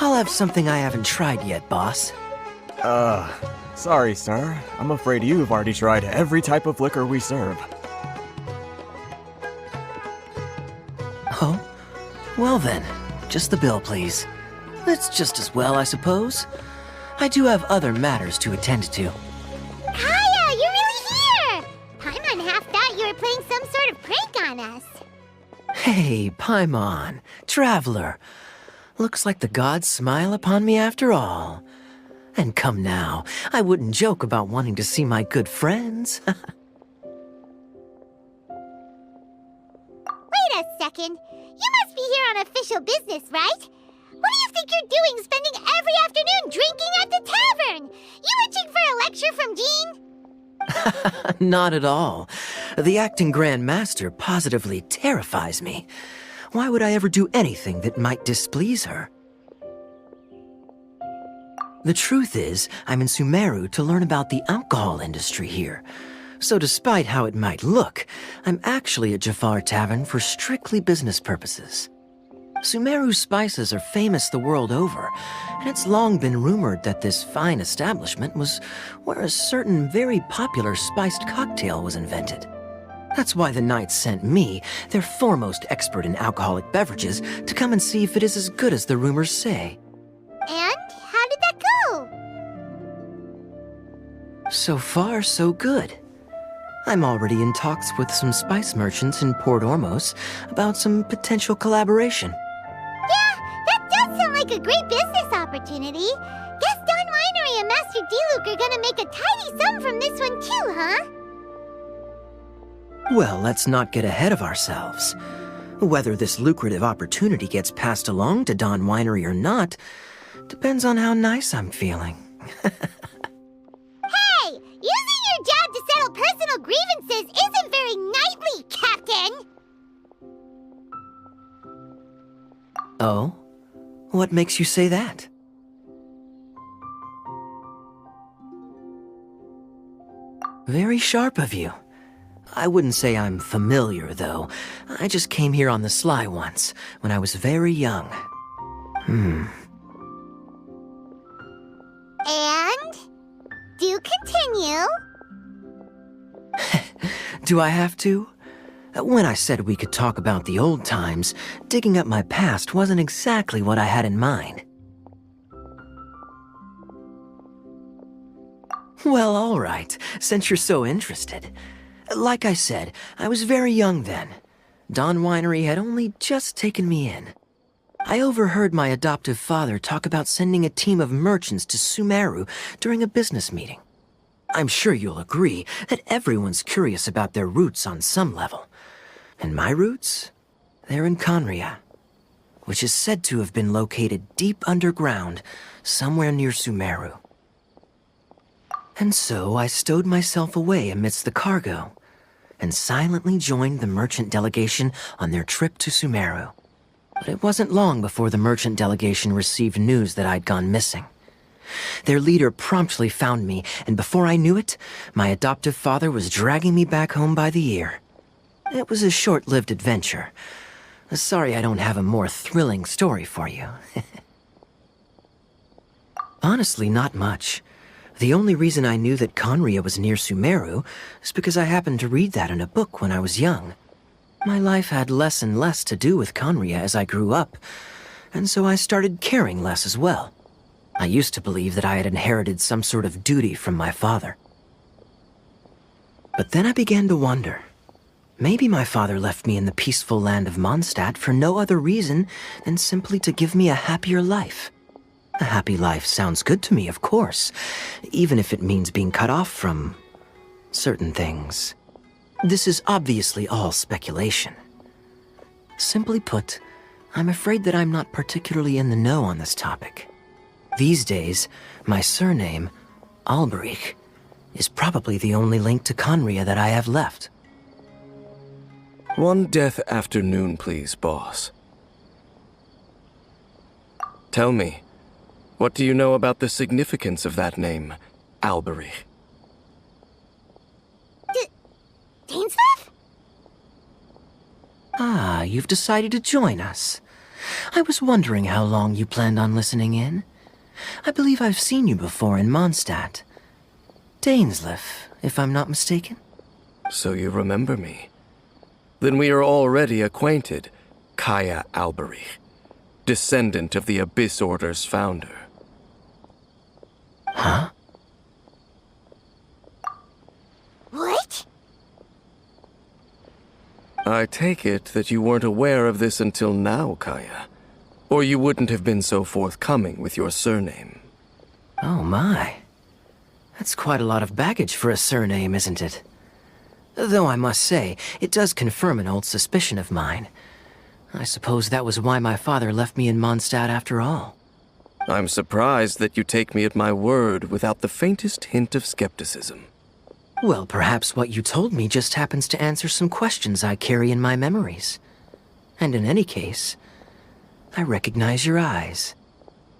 I'll have something I haven't tried yet, boss. Sorry, sir. I'm afraid you've already tried every type of liquor we serve. Oh? Well then, just the bill, please. It's just as well, I suppose. I do have other matters to attend to. Kaya, you're really here! Paimon half thought you were playing some sort of prank on us. Hey, Paimon, traveler. Looks like the gods smile upon me after all. And come now, I wouldn't joke about wanting to see my good friends. Wait a second. You must be here on official business, right? What do you think you're doing spending every afternoon drinking at the tavern? You itching for a lecture from Jean? Not at all. The acting Grand Master positively terrifies me. Why would I ever do anything that might displease her? The truth is, I'm in Sumeru to learn about the alcohol industry here. So despite how it might look, I'm actually at Jafar Tavern for strictly business purposes. Sumeru spices are famous the world over, and it's long been rumored that this fine establishment was where a certain very popular spiced cocktail was invented. That's why the Knights sent me, their foremost expert in alcoholic beverages, to come and see if it is as good as the rumors say. And how did that go? So far, so good. I'm already in talks with some spice merchants in Port Ormos about some potential collaboration. Yeah, that does sound like a great business opportunity. Guess Don Winery and Master D-Luke are gonna make a tidy sum from this one too, huh? Well, let's not get ahead of ourselves. Whether this lucrative opportunity gets passed along to Don Winery or not depends on how nice I'm feeling. Hey, using your job to settle personal grievances isn't very knightly, Captain! Oh? What makes you say that? Very sharp of you. I wouldn't say I'm familiar, though. I just came here on the sly once, when I was very young. And? Do continue. Do I have to? When I said we could talk about the old times, digging up my past wasn't exactly what I had in mind. Well, all right, since you're so interested. Like I said, I was very young then. Don Winery had only just taken me in. I overheard my adoptive father talk about sending a team of merchants to Sumeru during a business meeting. I'm sure you'll agree that everyone's curious about their roots on some level. And my roots? They're in Conria, which is said to have been located deep underground, somewhere near Sumeru. And so I stowed myself away amidst the cargo, and silently joined the merchant delegation on their trip to Sumeru. But it wasn't long before the merchant delegation received news that I'd gone missing. Their leader promptly found me, and before I knew it, my adoptive father was dragging me back home by the ear. It was a short-lived adventure. Sorry I don't have a more thrilling story for you. Honestly, not much. The only reason I knew that Conria was near Sumeru is because I happened to read that in a book when I was young. My life had less and less to do with Conria as I grew up, and so I started caring less as well. I used to believe that I had inherited some sort of duty from my father. But then I began to wonder. Maybe my father left me in the peaceful land of Mondstadt for no other reason than simply to give me a happier life. A happy life sounds good to me, of course, even if it means being cut off from certain things. This is obviously all speculation. Simply put, I'm afraid that I'm not particularly in the know on this topic. These days, my surname, Alberich, is probably the only link to Conria that I have left. One death afternoon, please, boss. Tell me, what do you know about the significance of that name, Alberich? Dainsleif? Ah, you've decided to join us. I was wondering how long you planned on listening in. I believe I've seen you before in Mondstadt. Dainsleif, if I'm not mistaken. So you remember me. Then we are already acquainted, Kaya Alberich, descendant of the Abyss Order's founder. Huh? What? I take it that you weren't aware of this until now, Kaya. Or you wouldn't have been so forthcoming with your surname. Oh my. That's quite a lot of baggage for a surname, isn't it? Though I must say, it does confirm an old suspicion of mine. I suppose that was why my father left me in Mondstadt after all. I'm surprised that you take me at my word without the faintest hint of skepticism. Well, perhaps what you told me just happens to answer some questions I carry in my memories. And in any case, I recognize your eyes.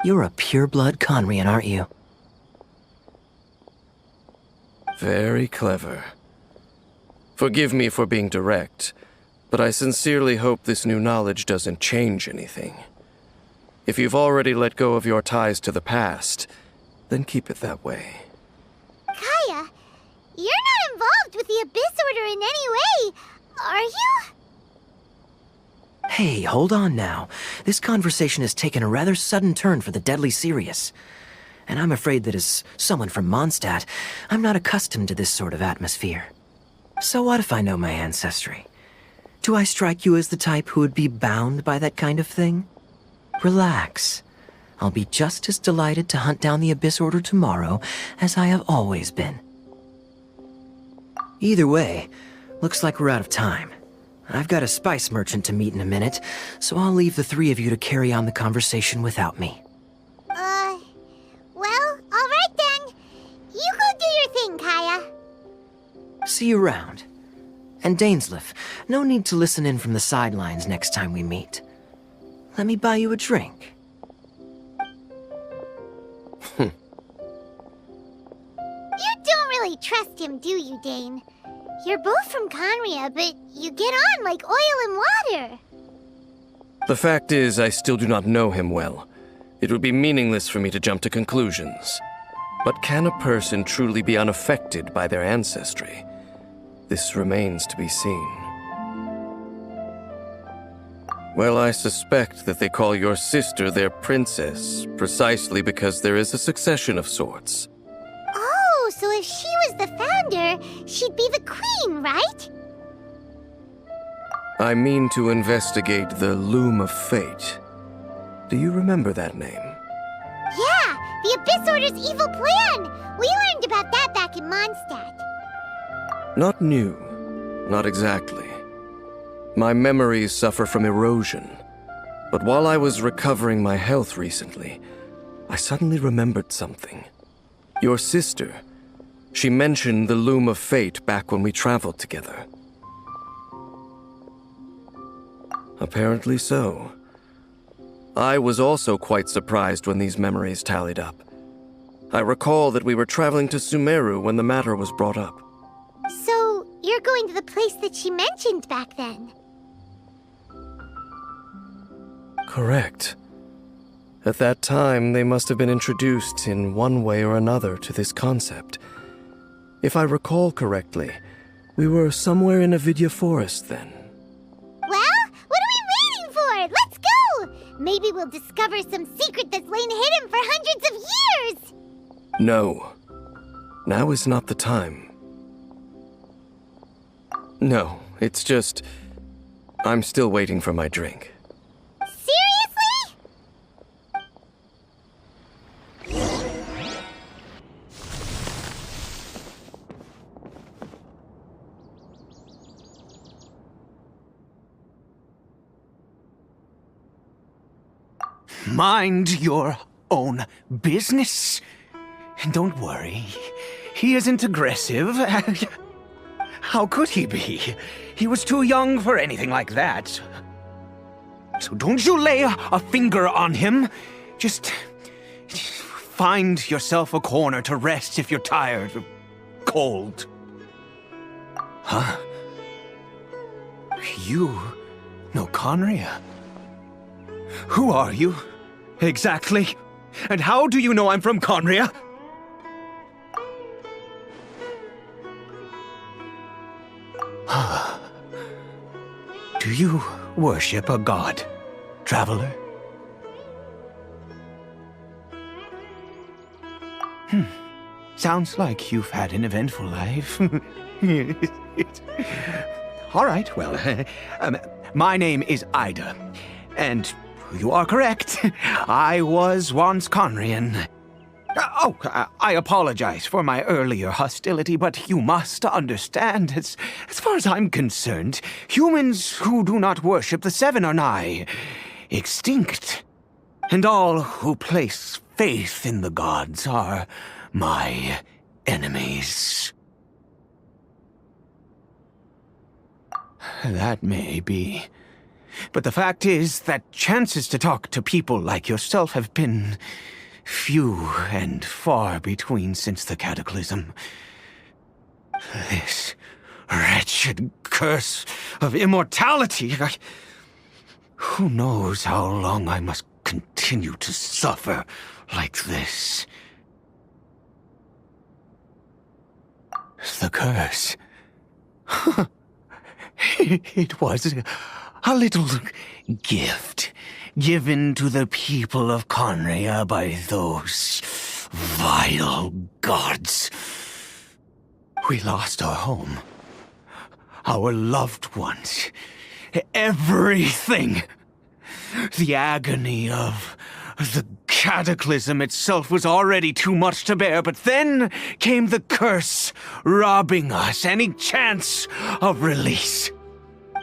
You're a pure-blood Conrian, aren't you? Very clever. Forgive me for being direct, but I sincerely hope this new knowledge doesn't change anything. If you've already let go of your ties to the past, then keep it that way. Kaya, you're not involved with the Abyss Order in any way, are you? Hey, hold on now. This conversation has taken a rather sudden turn for the deadly serious. And I'm afraid that as someone from Mondstadt, I'm not accustomed to this sort of atmosphere. So what if I know my ancestry? Do I strike you as the type who would be bound by that kind of thing? Relax. I'll be just as delighted to hunt down the Abyss Order tomorrow as I have always been. Either way, looks like we're out of time. I've got a spice merchant to meet in a minute, so I'll leave the three of you to carry on the conversation without me. Well, alright then. You go do your thing, Kaya. See you around. And Dainsleif, no need to listen in from the sidelines next time we meet. Let me buy you a drink. You don't really trust him, do you, Dane? You're both from Conria, but you get on like oil and water. The fact is, I still do not know him well. It would be meaningless for me to jump to conclusions. But can a person truly be unaffected by their ancestry? This remains to be seen. Well, I suspect that they call your sister their princess, precisely because there is a succession of sorts. Oh, so if she was the founder, she'd be the queen, right? I mean to investigate the Loom of Fate. Do you remember that name? Yeah, the Abyss Order's evil plan! We learned about that back in Mondstadt. Not new. Not exactly. My memories suffer from erosion. But while I was recovering my health recently, I suddenly remembered something. Your sister. She mentioned the Loom of Fate back when we traveled together. Apparently so. I was also quite surprised when these memories tallied up. I recall that we were traveling to Sumeru when the matter was brought up. So, you're going to the place that she mentioned back then? Correct. At that time, they must have been introduced in one way or another to this concept. If I recall correctly, we were somewhere in Avidya Forest then. Well, what are we waiting for? Let's go! Maybe we'll discover some secret that's lain hidden for hundreds of years! No. Now is not the time. No, it's just... I'm still waiting for my drink. Seriously? Mind your own business. Don't worry. He isn't aggressive. How could he be? He was too young for anything like that. So don't you lay a finger on him. Just find yourself a corner to rest if you're tired or cold. Huh? You know Conria? Who are you? Exactly? And how do you know I'm from Conria? Do you worship a god, traveler? Sounds like you've had an eventful life. All right, well, my name is Ida, and you are correct. I was once Conrian. I apologize for my earlier hostility, but you must understand, as far as I'm concerned, humans who do not worship the Seven are nigh extinct. And all who place faith in the gods are my enemies. That may be. But the fact is that chances to talk to people like yourself have been few and far between since the cataclysm. This wretched curse of immortality. Who knows how long I must continue to suffer like this? The curse. It was a little gift given to the people of Conria by those vile gods. We lost our home, our loved ones, everything. The agony of the cataclysm itself was already too much to bear, but then came the curse, robbing us any chance of release.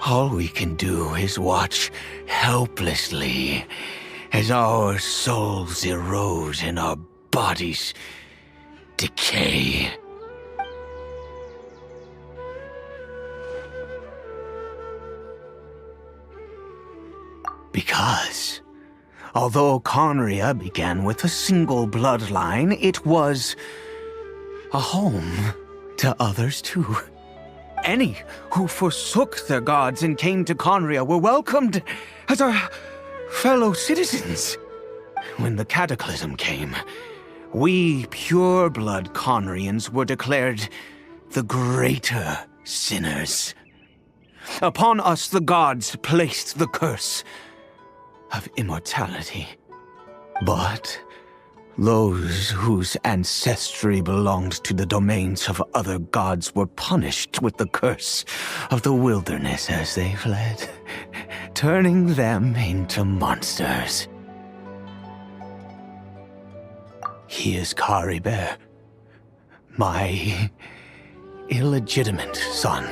All we can do is watch helplessly as our souls erode and our bodies decay. Because, although Conria began with a single bloodline, it was a home to others too. Any who forsook their gods and came to Conria were welcomed as our fellow citizens. When the cataclysm came, we pure-blood Conrians were declared the greater sinners. Upon us the gods placed the curse of immortality. But those whose ancestry belonged to the domains of other gods were punished with the curse of the wilderness as they fled, turning them into monsters. He is Caribert, my illegitimate son.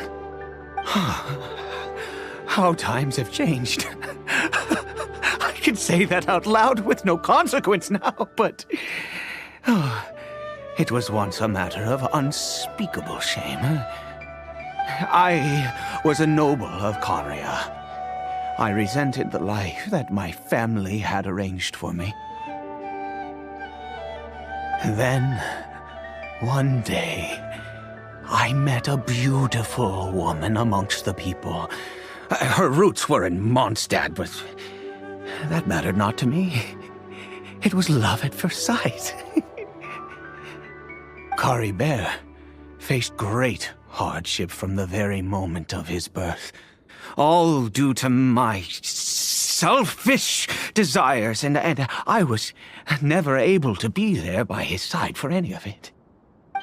How times have changed. I can say that out loud with no consequence now, but it was once a matter of unspeakable shame. I was a noble of Conria. I resented the life that my family had arranged for me. Then, one day, I met a beautiful woman amongst the people. Her roots were in Mondstadt, but that mattered not to me. It was love at first sight. Caribert faced great hardship from the very moment of his birth, all due to my selfish desires, and I was never able to be there by his side for any of it.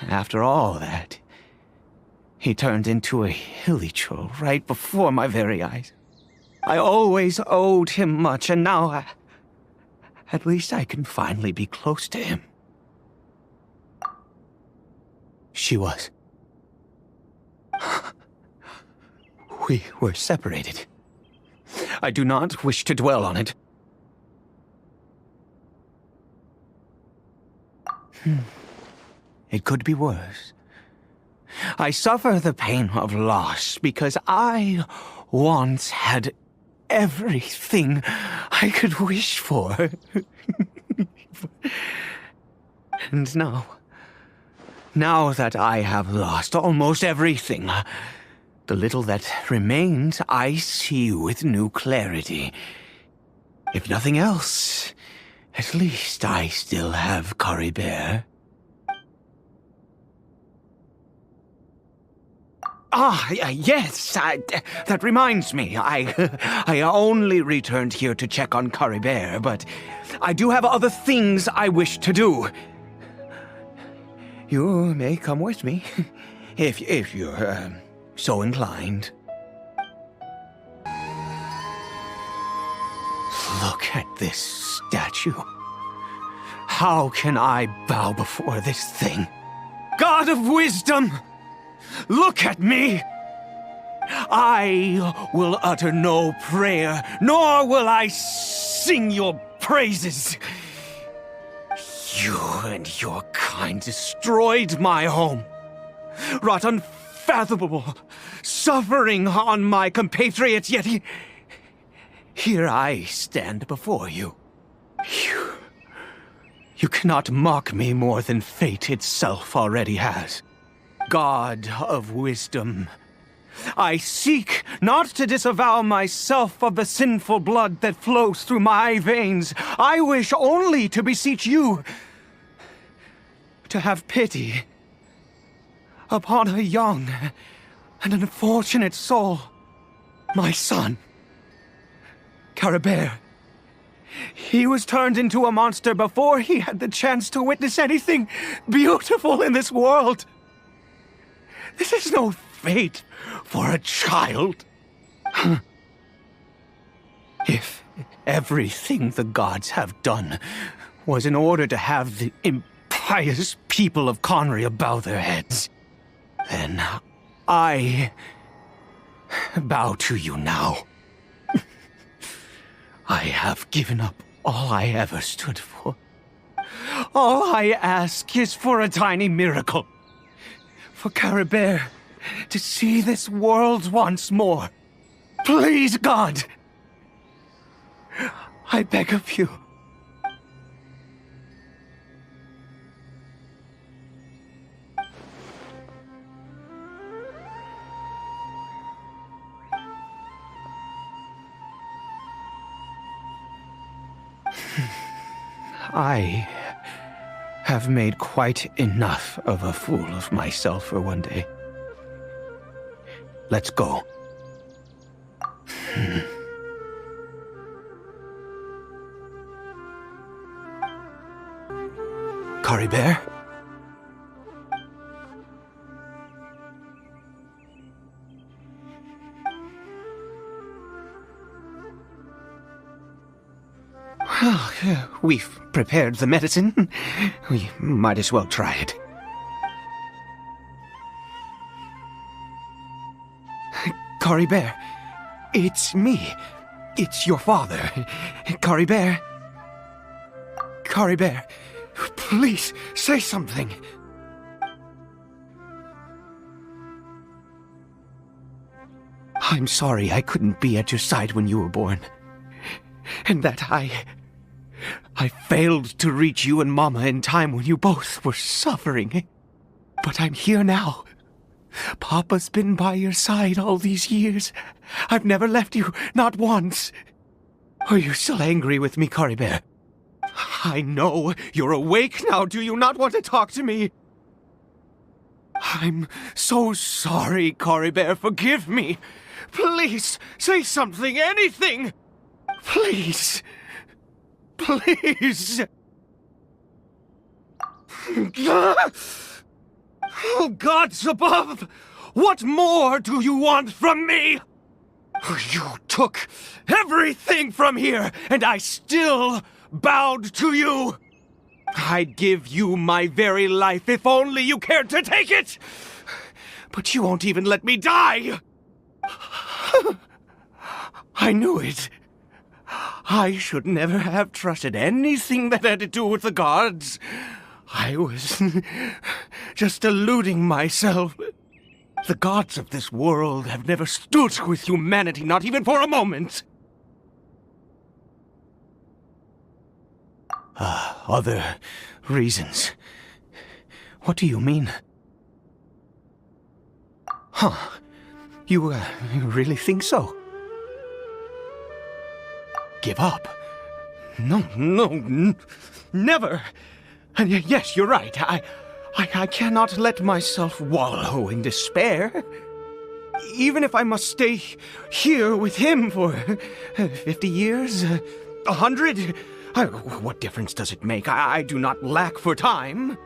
After all that, he turned into a hilichurl right before my very eyes. I always owed him much, and now at least I can finally be close to him. She was. We were separated. I do not wish to dwell on it. It could be worse. I suffer the pain of loss because I once had everything I could wish for. And now that I have lost almost everything, the little that remains I see with new clarity. If nothing else, at least I still have Caribert. Yes, that reminds me. I only returned here to check on Caribert, but I do have other things I wish to do. You may come with me, if you're so inclined. Look at this statue. How can I bow before this thing? God of wisdom! Look at me! I will utter no prayer, nor will I sing your praises. You and your kind destroyed my home, wrought unfathomable suffering on my compatriots, yet here I stand before you. You cannot mock me more than fate itself already has. God of wisdom, I seek not to disavow myself of the sinful blood that flows through my veins. I wish only to beseech you to have pity upon a young and unfortunate soul, my son, Caribert. He was turned into a monster before he had the chance to witness anything beautiful in this world. This is no fate for a child. If everything the gods have done was in order to have the impious people of Conria bow their heads, then I bow to you now. I have given up all I ever stood for. All I ask is for a tiny miracle. For Caribert to see this world once more. Please, God! I beg of you. I have made quite enough of a fool of myself for one day. Let's go. Caribert? Well, we've prepared the medicine. We might as well try it. Caribert, it's me. It's your father. Caribert. Caribert, please say something. I'm sorry I couldn't be at your side when you were born. And that I failed to reach you and Mama in time when you both were suffering. But I'm here now. Papa's been by your side all these years. I've never left you, not once. Are you still angry with me, Caribert? I know you're awake now. Do you not want to talk to me? I'm so sorry, Caribert. Forgive me. Please, say something, anything. Please. Please. Oh, gods above! What more do you want from me? You took everything from here, and I still bowed to you. I'd give you my very life if only you cared to take it. But you won't even let me die. I knew it. I should never have trusted anything that had to do with the gods. I was just deluding myself. The gods of this world have never stood with humanity, not even for a moment. Other reasons. What do you mean? Huh. You really think so? Give up? No, never. And yes, you're right. I cannot let myself wallow in despair. Even if I must stay here with him for 50 years, 100, what difference does it make? I do not lack for time.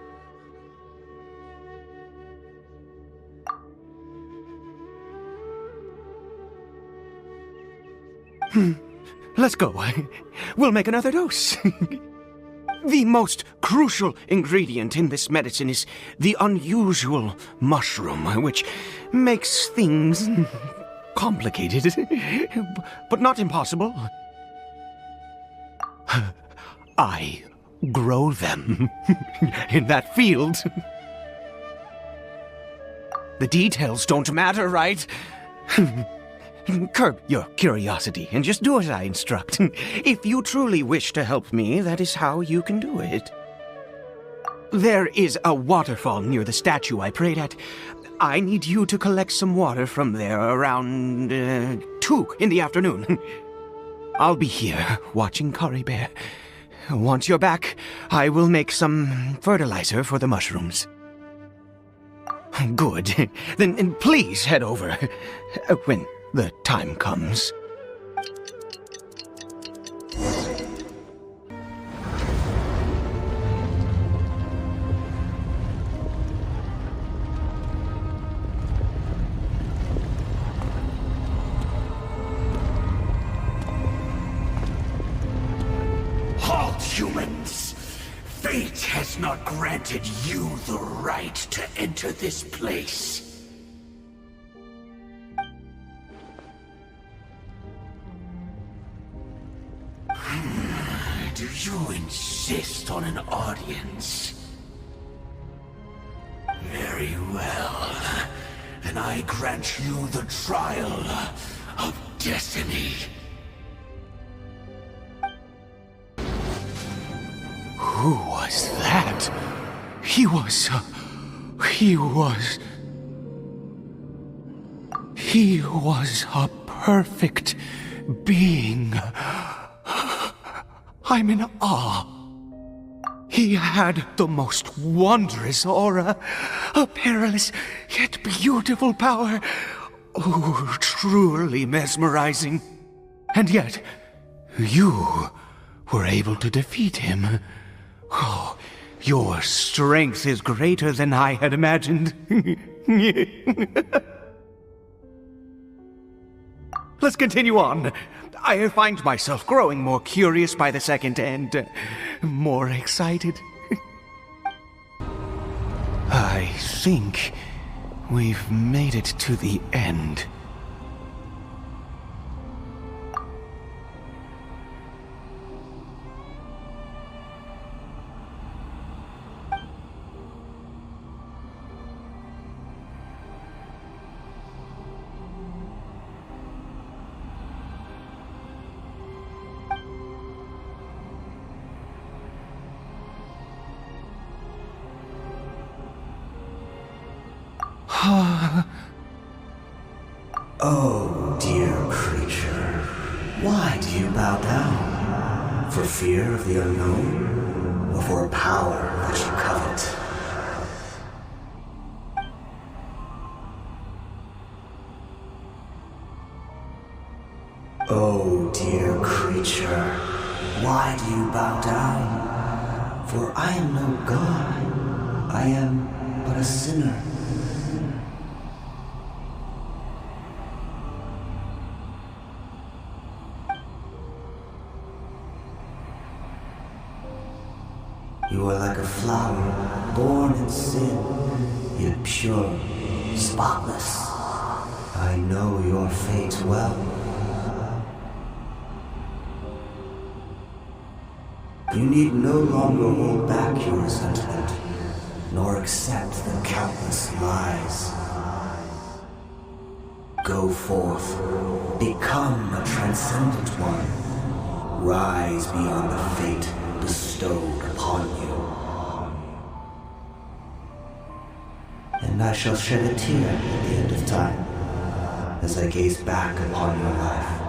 Let's go. We'll make another dose. The most crucial ingredient in this medicine is the unusual mushroom, which makes things complicated, but not impossible. I grow them in that field. The details don't matter, right? Curb your curiosity and just do as I instruct. If you truly wish to help me, that is how you can do it. There is a waterfall near the statue I prayed at. I need you to collect some water from there around 2 in the afternoon. I'll be here watching Caribert. Once you're back, I will make some fertilizer for the mushrooms. Good. Then please head over when the time comes. Halt, humans! Fate has not granted you the right to enter this place. Do you insist on an audience? Very well. Then I grant you the trial of destiny. Who was that? He was a perfect being. I'm in awe. He had the most wondrous aura, a perilous yet beautiful power. Oh, truly mesmerizing. And yet, you were able to defeat him. Oh, your strength is greater than I had imagined. Let's continue on. I find myself growing more curious by the second and more excited. I think we've made it to the end. Oh, dear creature, why do you bow down? For fear of the unknown? Or for a power that you covet? Oh, dear creature, why do you bow down? For I am no god. I am but a sinner. You are like a flower, born in sin, yet pure, spotless. I know your fate well. You need no longer hold back your resentment, nor accept the countless lies. Go forth, become a transcendent one. Rise beyond the fate bestowed upon you. And I shall shed a tear at the end of time, as I gaze back upon your life.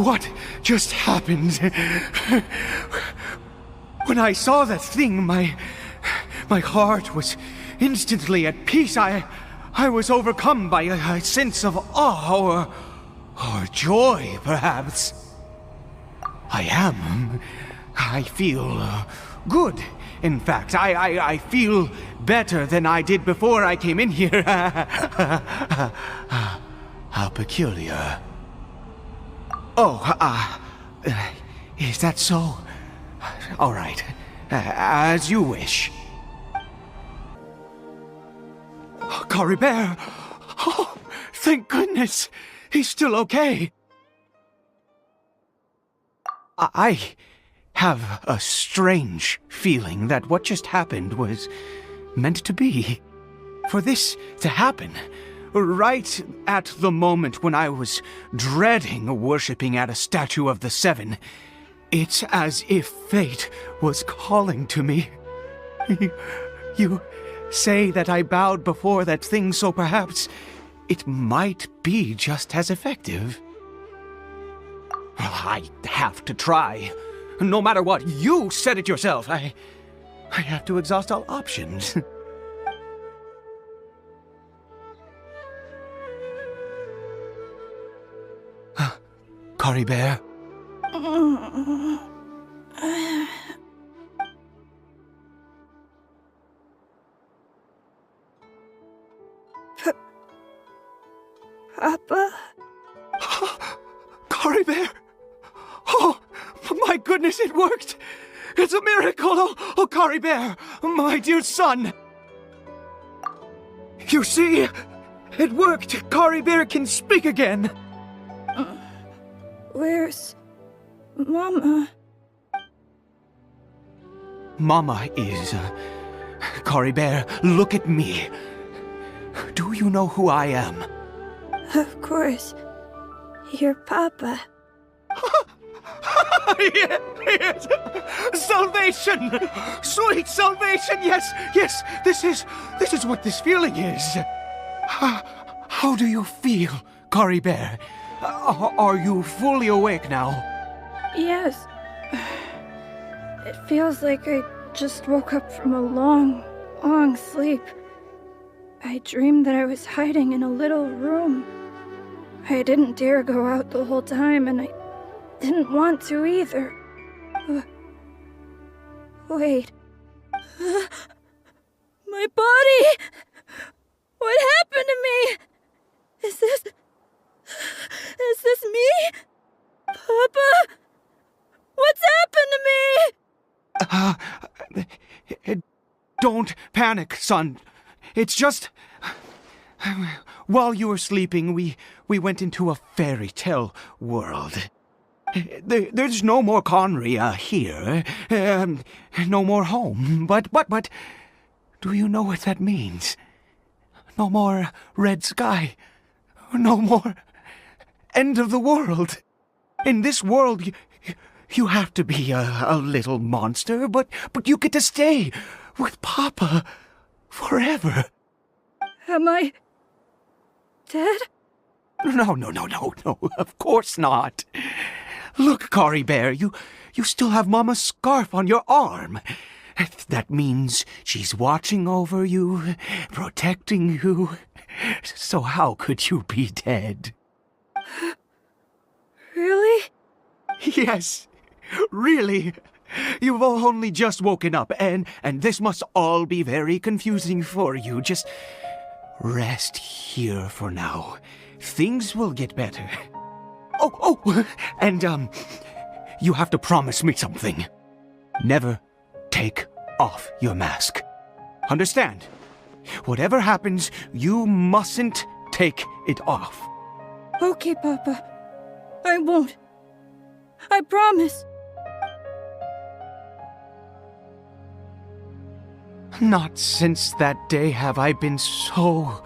What just happened? When I saw that thing, my heart was instantly at peace. I was overcome by a sense of awe or joy, perhaps. I feel good. In fact, I feel better than I did before I came in here. How peculiar. Oh, is that so? All right, as you wish. Caribert! Oh, thank goodness! He's still okay. I have a strange feeling that what just happened was meant to be. For this to happen, right at the moment when I was dreading worshipping at a statue of the Seven, it's as if fate was calling to me. You say that I bowed before that thing, so perhaps it might be just as effective. I have to try. No matter what, you said it yourself. I have to exhaust all options. Caribert? Papa? Caribert! Oh, my goodness, it worked! It's a miracle! Oh, Caribert, my dear son! You see, it worked! Caribert can speak again! Where's Mama? Mama is... Caribert, look at me. Do you know who I am? Of course. Your Papa. Yes! Salvation! Sweet salvation! Yes, yes! This is what this feeling is. How do you feel, Caribert? Are you fully awake now? Yes. It feels like I just woke up from a long, long sleep. I dreamed that I was hiding in a little room. I didn't dare go out the whole time, and I didn't want to either. Wait. My body! What happened to me? Is this me? Papa? What's happened to me? Don't panic, son. It's just... While you were sleeping, we went into a fairy tale world. There's no more Conry here. No more home. But, do you know what that means? No more red sky. No more end of the world. In this world, you have to be a little monster, but you get to stay with Papa forever. Am I dead? No, of course not. Look, Caribert, you still have Mama's scarf on your arm. That means she's watching over you, protecting you. So how could you be dead? Really? Yes, really. You've only just woken up, and this must all be very confusing for you. Just rest here for now. Things will get better. Oh, and, you have to promise me something. Never take off your mask. Understand? Whatever happens, you mustn't take it off. Okay, Papa. I won't. I promise. Not since that day have I been so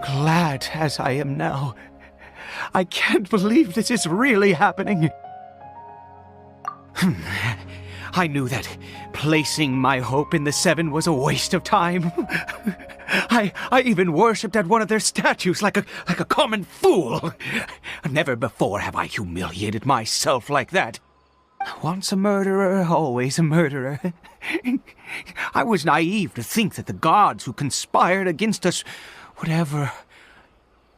glad as I am now. I can't believe this is really happening. I knew that placing my hope in the Seven was a waste of time. I even worshipped at one of their statues like a common fool. Never before have I humiliated myself like that. Once a murderer, always a murderer. I was naive to think that the gods who conspired against us would ever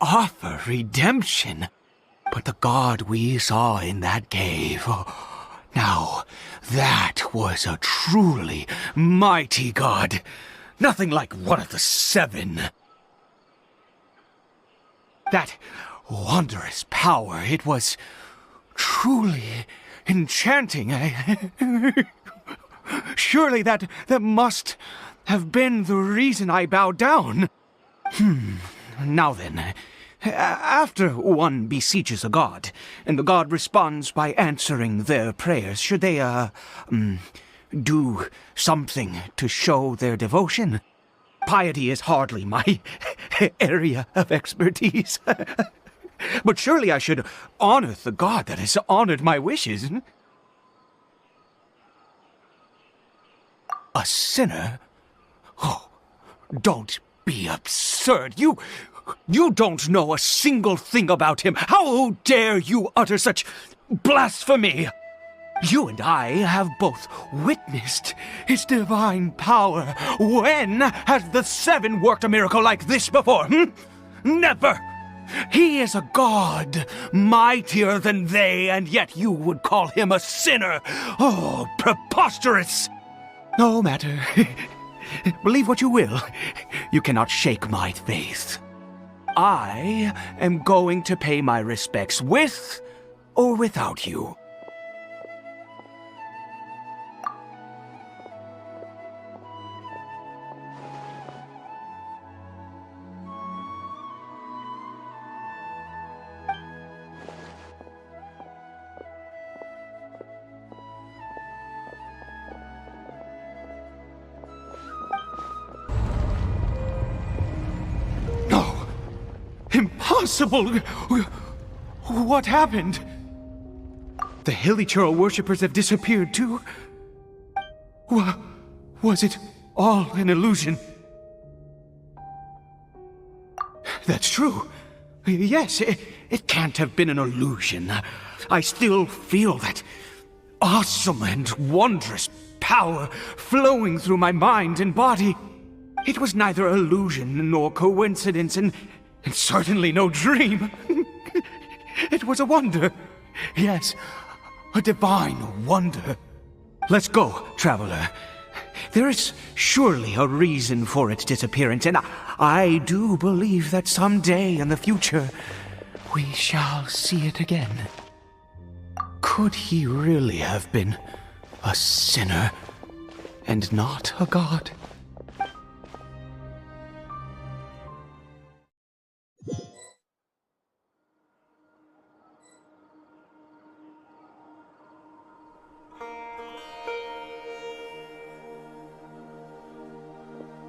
offer redemption. But the god we saw in that cave, now that was a truly mighty god. Nothing like one of the seven. That wondrous power, it was truly enchanting. Surely that must have been the reason I bowed down. Now then, after one beseeches a god, and the god responds by answering their prayers, should they, do something to show their devotion? Piety is hardly my area of expertise. But surely I should honor the god that has honored my wishes. A sinner? Oh, don't be absurd. You don't know a single thing about him. How dare you utter such blasphemy? You and I have both witnessed his divine power. When has the seven worked a miracle like this before? Never! He is a god, mightier than they, and yet you would call him a sinner. Oh, preposterous! No matter. Believe what you will. You cannot shake my faith. I am going to pay my respects with or without you. Impossible! What happened? The Hilichurl worshippers have disappeared too? Was it all an illusion? That's true. Yes, it can't have been an illusion. I still feel that awesome and wondrous power flowing through my mind and body. It was neither illusion nor coincidence, and certainly no dream. It was a wonder. Yes, a divine wonder. Let's go, traveler. There is surely a reason for its disappearance, and I do believe that someday in the future we shall see it again. Could he really have been a sinner and not a god?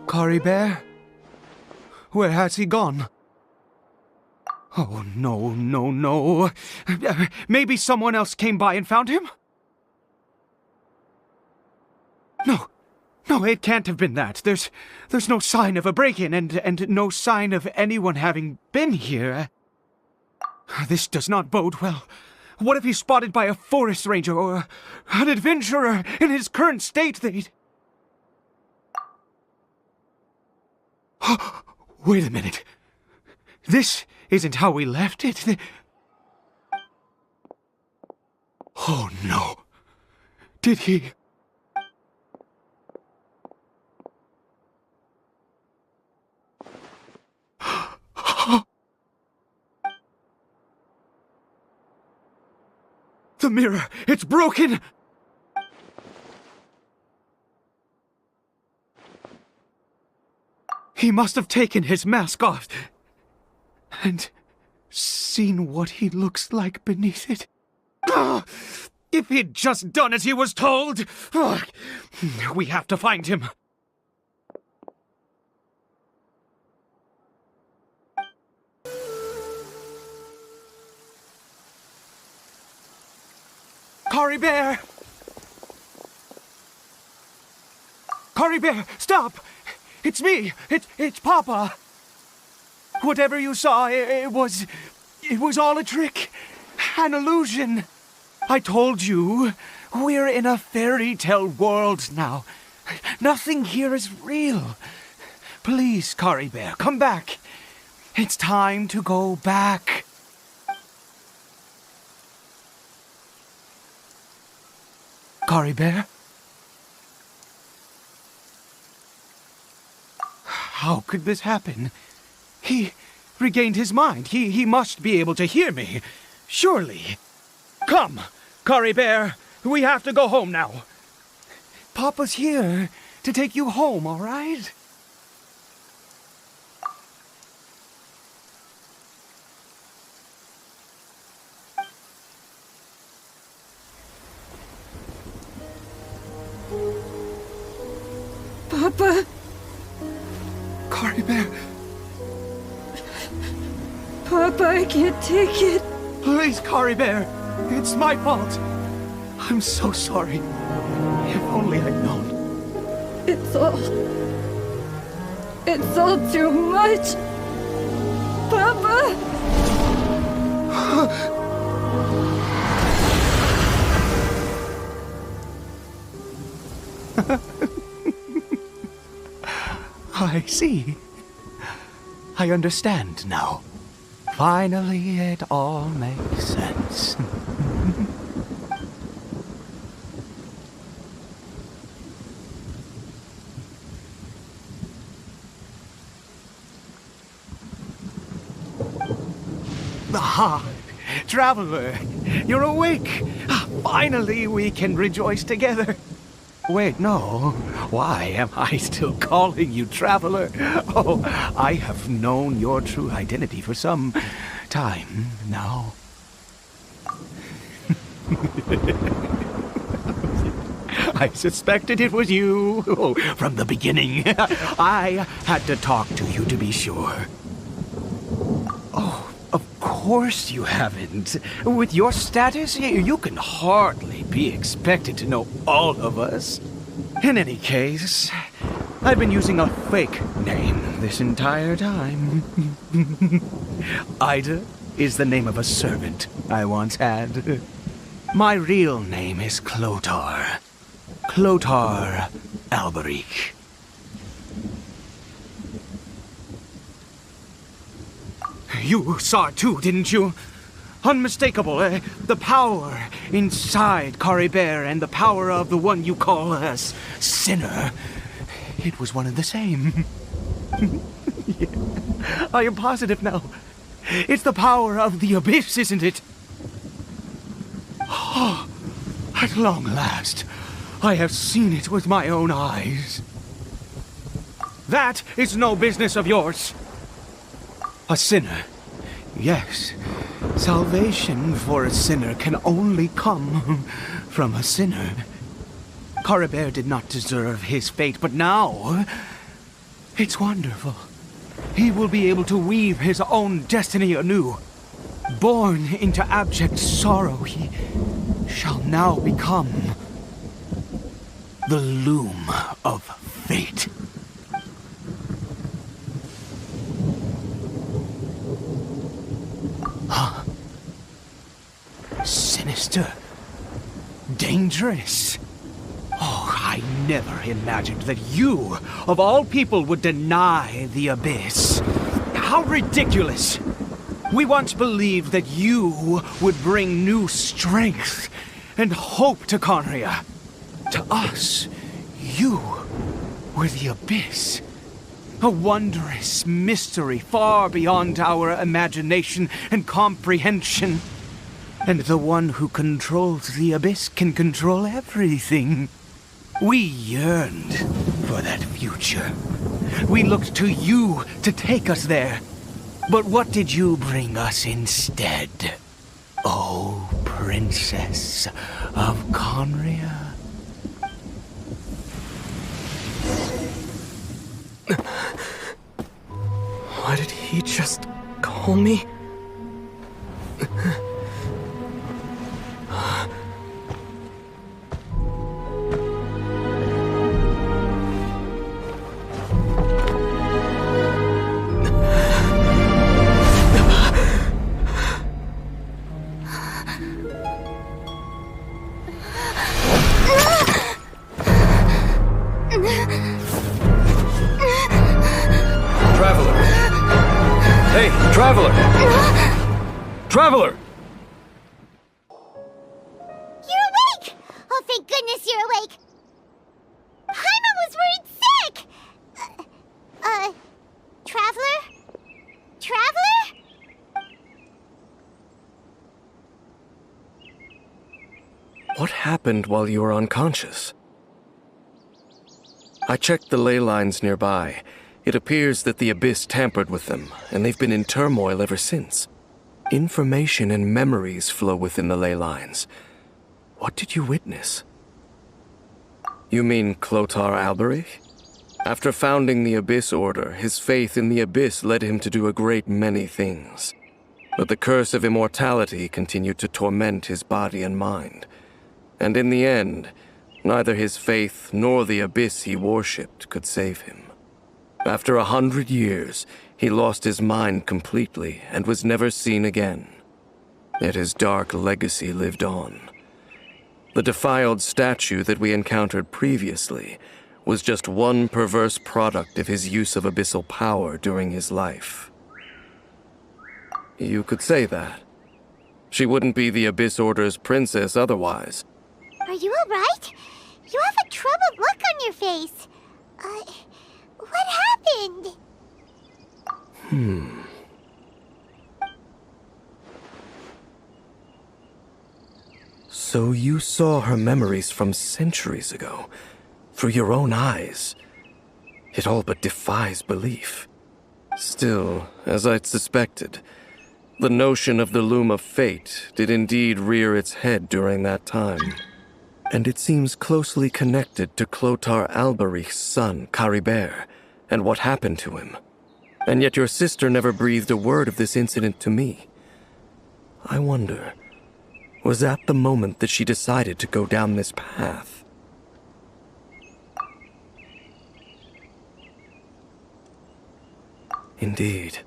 Caribert? Where has he gone? Oh, no. Maybe someone else came by and found him? No, it can't have been that. There's no sign of a break-in and no sign of anyone having been here. This does not bode well. What if he's spotted by a forest ranger or an adventurer in his current state? Wait a minute. This isn't how we left it. Oh no. Did he? The mirror, it's broken! He must have taken his mask off and seen what he looks like beneath it. If he'd just done as he was told! We have to find him. Caribert! Caribert, stop! It's me! It's Papa! Whatever you saw, it was all a trick. An illusion. I told you, we're in a fairy tale world now. Nothing here is real. Please, Caribert, come back. It's time to go back. Caribert? How could this happen? He regained his mind. He must be able to hear me. Surely. Come, Caribert. We have to go home now. Papa's here to take you home, all right? Papa! Caribert, Papa, I can't take it. please, Caribert. It's my fault. I'm so sorry. If only I'd known. It's all too much. Papa! I see. I understand now. Finally, it all makes sense. Ah, Traveler, you're awake. Finally, we can rejoice together. Wait, no. Why am I still calling you Traveler? Oh, I have known your true identity for some time now. I suspected it was you. Oh, from the beginning. I had to talk to you to be sure. Oh, of course you haven't. With your status, you can hardly be expected to know all of us. In any case, I've been using a fake name this entire time. Ida is the name of a servant I once had. My real name is Clotar. Clotar Alberic. You saw it too, didn't you? Unmistakable, the power inside Caribert and the power of the one you call a sinner. It was one and the same. Yeah, I am positive now. It's the power of the abyss, isn't it? Oh, at long last, I have seen it with my own eyes. That is no business of yours. A sinner. Yes, salvation for a sinner can only come from a sinner. Caribert did not deserve his fate, but now it's wonderful. He will be able to weave his own destiny anew. Born into abject sorrow, he shall now become the loom of fate. Huh? Sinister. Dangerous. Oh, I never imagined that you, of all people, would deny the abyss. How ridiculous! We once believed that you would bring new strength and hope to Conria. To us, you were the abyss. A wondrous mystery far beyond our imagination and comprehension. And the one who controls the abyss can control everything. We yearned for that future. We looked to you to take us there. But what did you bring us instead? Oh, Princess of Conria. Why did he just call me? Traveler! Traveler! You're awake! Oh, thank goodness you're awake! Paimon was worried sick! Traveler? Traveler? What happened while you were unconscious? I checked the ley lines nearby. It appears that the Abyss tampered with them, and they've been in turmoil ever since. Information and memories flow within the ley lines. What did you witness? You mean Clothar Alberich? After founding the Abyss Order, his faith in the Abyss led him to do a great many things. But the curse of immortality continued to torment his body and mind. And in the end, neither his faith nor the Abyss he worshipped could save him. After 100 years, he lost his mind completely and was never seen again. Yet his dark legacy lived on. The defiled statue that we encountered previously was just one perverse product of his use of abyssal power during his life. You could say that. She wouldn't be the Abyss Order's princess otherwise. Are you alright? You have a troubled look on your face. What happened? So you saw her memories from centuries ago, through your own eyes. It all but defies belief. Still, as I'd suspected, the notion of the Loom of Fate did indeed rear its head during that time. And it seems closely connected to Clothar Alberich's son, Caribert, and what happened to him. And yet your sister never breathed a word of this incident to me. I wonder, was that the moment that she decided to go down this path? Indeed.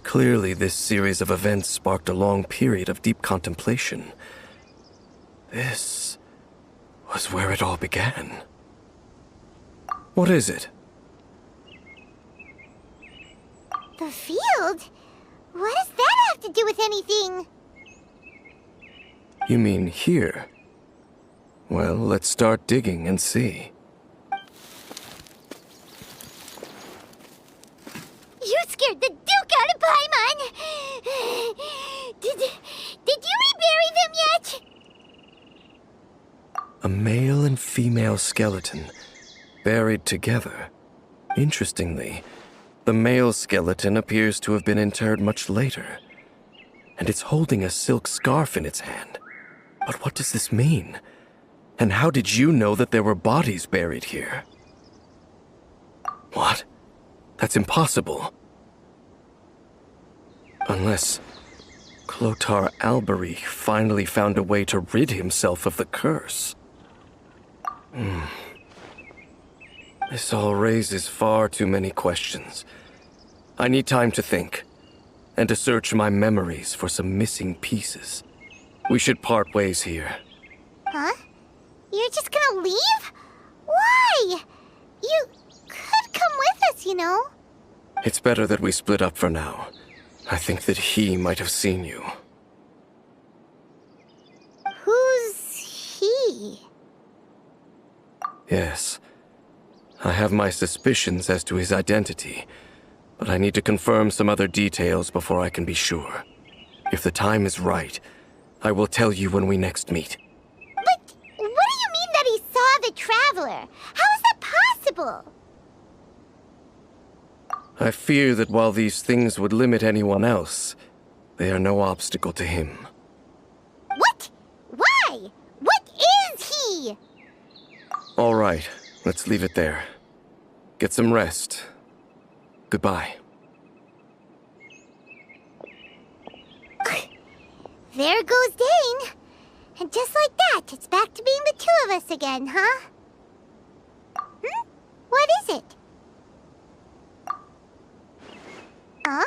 Clearly, this series of events sparked a long period of deep contemplation. This was where it all began. What is it? The field? What does that have to do with anything? You mean here? Well, let's start digging and see. You scared the Duke out of Paimon! Did you rebury them yet? A male and female skeleton, buried together. Interestingly, the male skeleton appears to have been interred much later, and it's holding a silk scarf in its hand. But what does this mean? And how did you know that there were bodies buried here? What? That's impossible. Unless Clothar Alberich finally found a way to rid himself of the curse. This all raises far too many questions. I need time to think, and to search my memories for some missing pieces. We should part ways here. Huh? You're just gonna leave? Why? You could come with us, you know. It's better that we split up for now. I think that he might have seen you. Who's he? Yes. I have my suspicions as to his identity, but I need to confirm some other details before I can be sure. If the time is right, I will tell you when we next meet. But what do you mean that he saw the Traveler? How is that possible? I fear that while these things would limit anyone else, they are no obstacle to him. What? Why? What is he? All right, let's leave it there. Get some rest. Goodbye. There goes Dane. And just like that, it's back to being the two of us again, huh? What is it? Huh?